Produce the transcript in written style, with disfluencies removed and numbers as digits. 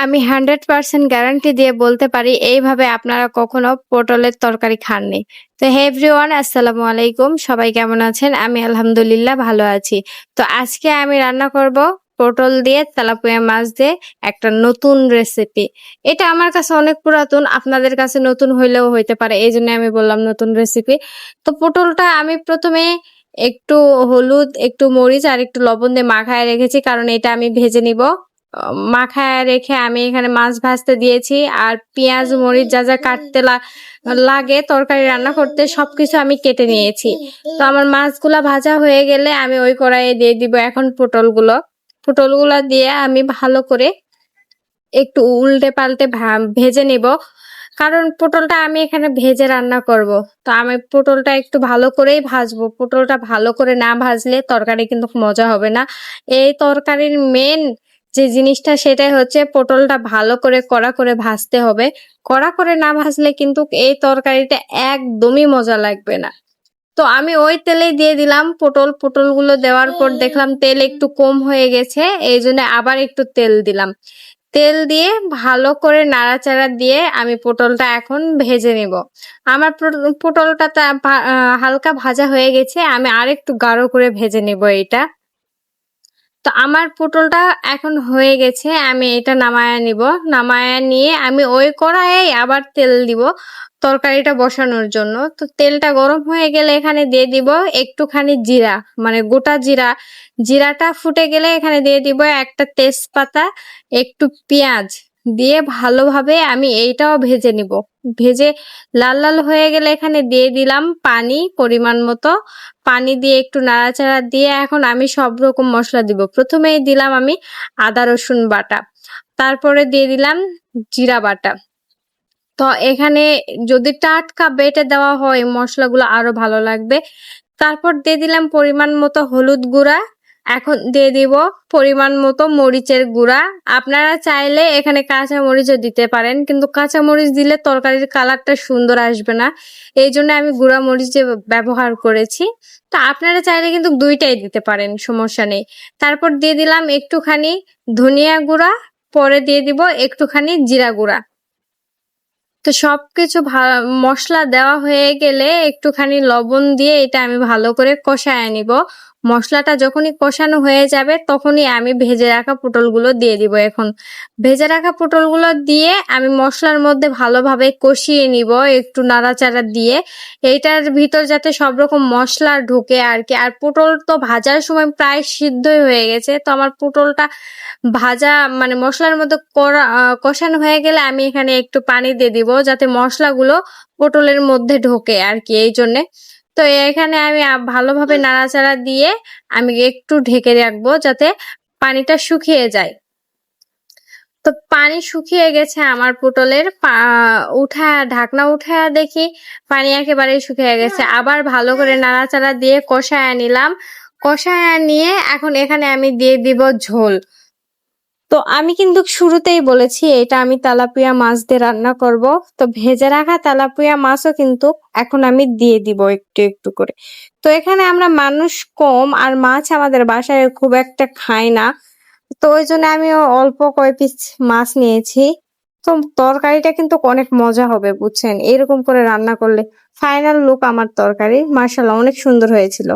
আমি 100% গ্যারান্টি দিয়ে বলতে পারি এইভাবে আপনারা কখনো পটলের তরকারি খাননি। তো হে এভরিওয়ান, আসসালামু আলাইকুম। সবাই কেমন আছেন? আমি আলহামদুলিল্লাহ ভালো আছি। তো আজকে আমি রান্না করব পটল দিয়ে তেলাপিয়া মাছ দিয়ে একটা নতুন রেসিপি। এটা আমার কাছে অনেক পুরাতন, আপনাদের কাছে নতুন হইলেও হইতে পারে, এই জন্য আমি বললাম নতুন রেসিপি। তো পটলটা আমি প্রথমে একটু হলুদ, একটু মরিচ আর একটু লবণ দিয়ে মাখায় রেখেছি, কারণ এটা আমি ভেজে নিব। মাখায় রেখে আমি এখানে মাছ ভাজতে দিয়েছি, আর পেঁয়াজ মরিচ যা যা কাটতে লাগে তরকারি রান্না করতে সবকিছু আমি কেটে নিয়েছি। তো আমার মাছগুলা ভাজা হয়ে গেলে আমি ওই কড়াইয়ে দিয়ে দিব এখন পটলগুলা দিয়ে আমি ভালো করে একটু উল্টে পাল্টে ভেজে নিব, কারণ পটলটা আমি এখানে ভেজে রান্না করব। তো আমি পটলটা একটু ভালো করেই ভাজবো। পটলটা ভালো করে না ভাজলে তরকারি কিন্তু মজা হবে না। এই তরকারির মেন যে জিনিসটা সেটাই হচ্ছে পটলটা ভালো করে কড়া করে ভাজতে হবে। কড়া করে না ভাজলে কিন্তু এই তরকারিটা একদমই মজা লাগবে না। তো আমি ওই তেলেই দিয়ে দিলাম পটলগুলো দেওয়ার পর দেখলাম তেল একটু কম হয়ে গেছে, এই জন্য আবার একটু তেল দিলাম। তেল দিয়ে ভালো করে নাড়াচাড়া দিয়ে আমি পটলটা এখন ভেজে নিব। আমার পটলটা হালকা ভাজা হয়ে গেছে, আমি আরেকটু গাঢ় করে ভেজে নিব এটা। তো আমার পটলটা এখন হয়ে গেছে, আমি এটা নামায়া নিব। নামায়া নিয়ে আমি ওই কড়াইয়ে আবার তেল দিব তরকারিটা বসানোর জন্য। তো তেলটা গরম হয়ে গেলে এখানে দিয়ে দিব একটুখানি জিরা, মানে গোটা জিরা। জিরাটা ফুটে গেলে এখানে দিয়ে দিব একটা তেজপাতা, একটু পেঁয়াজ দিয়ে ভালোভাবে আমি এইটাও ভেজে নিব। ভেজে লাল লাল হয়ে গেলে এখানে দিয়ে দিলাম পানি পরিমাণ মতো। পানি দিয়ে একটু নাড়াচাড়া দিয়ে এখন আমি সব রকম মশলা দিব। প্রথমেই দিলাম আমি আদা রসুন বাটা, তারপরে দিয়ে দিলাম জিরা বাটা। তো এখানে যদি টাটকা বেটে দেওয়া হয় মশলাগুলো আরো ভালো লাগবে। তারপর দিয়ে দিলাম পরিমাণ মতো হলুদ গুঁড়া। এখন দিয়ে দিব পরিমাণ মতো মরিচের গুঁড়া। আপনারা চাইলে এখানে কাঁচা মরিচও দিতে পারেন, কিন্তু কাঁচা মরিচ দিলে তরকারির কালারটা সুন্দর আসবে না, এই জন্য আমি গুঁড়া মরিচ ব্যবহার করেছি। তো আপনারা চাইলে কিন্তু দুইটাই দিতে পারেন, সমস্যা নেই। তারপর দিয়ে দিলাম একটুখানি ধনিয়া গুঁড়া, পরে দিয়ে দিব একটুখানি জিরা গুঁড়া। তো সবকিছু মশলা দেওয়া হয়ে গেলে একটুখানি লবণ দিয়ে এটা আমি ভালো করে কষায় নিব। মশলাটা যখনই কষানো হয়ে যাবে তখনই আমি ভেজে রাখা পটলগুলো দিয়ে দিব। এখন ভেজে রাখা পটলগুলো দিয়ে আমি মশলার মধ্যে ভালোভাবে কষিয়ে নিব একটু নাড়াচাড়া দিয়ে। এইটার ভিতর যাতে সব রকম মশলা ঢুকে আর কি। আর পটল তো ভাজার সময় প্রায় সিদ্ধই হয়ে গেছে। তো আমার পটলটা ভাজা মানে মশলার মধ্যে কষানো হয়ে গেলে আমি এখানে একটু পানি দিয়ে দিব, যাতে মশলাগুলো পটলের মধ্যে ঢোকে আর কি, এই জন্যে। তো এখানে আমি ভালোভাবে নাড়াচাড়া দিয়ে আমি একটু ঢেকে রাখবো যাতে পানিটা শুকিয়ে যায়। তো পানি শুকিয়ে গেছে আমার পটলের, ঢাকনা উঠায়া দেখি পানি একেবারেই শুকিয়ে গেছে। আবার ভালো করে নাড়াচাড়া দিয়ে কষায়া নিলাম। কষায়া নিয়ে এখন এখানে আমি দিয়ে দিব ঝোল। তো আমি কিন্তু শুরুতেই বলেছি এটা আমি তেলাপিয়া মাছ দিয়ে রান্না করব। তো ভেজে রাখা তেলাপিয়া মাছও কিন্তু এখন আমি দিয়ে দিব একটু একটু করে। তো এখানে আমরা মানুষ কম, আর মাছ আমাদের বাসায় খুব একটা খাই না, তো ওই জন্য আমি অল্প কয় পিস মাছ নিয়েছি। তো তরকারিটা কিন্তু অনেক মজা হবে বুঝছেন, এরকম করে রান্না করলে। ফাইনাল লুক আমার তরকারি, মাশাআল্লাহ অনেক সুন্দর হয়েছিল।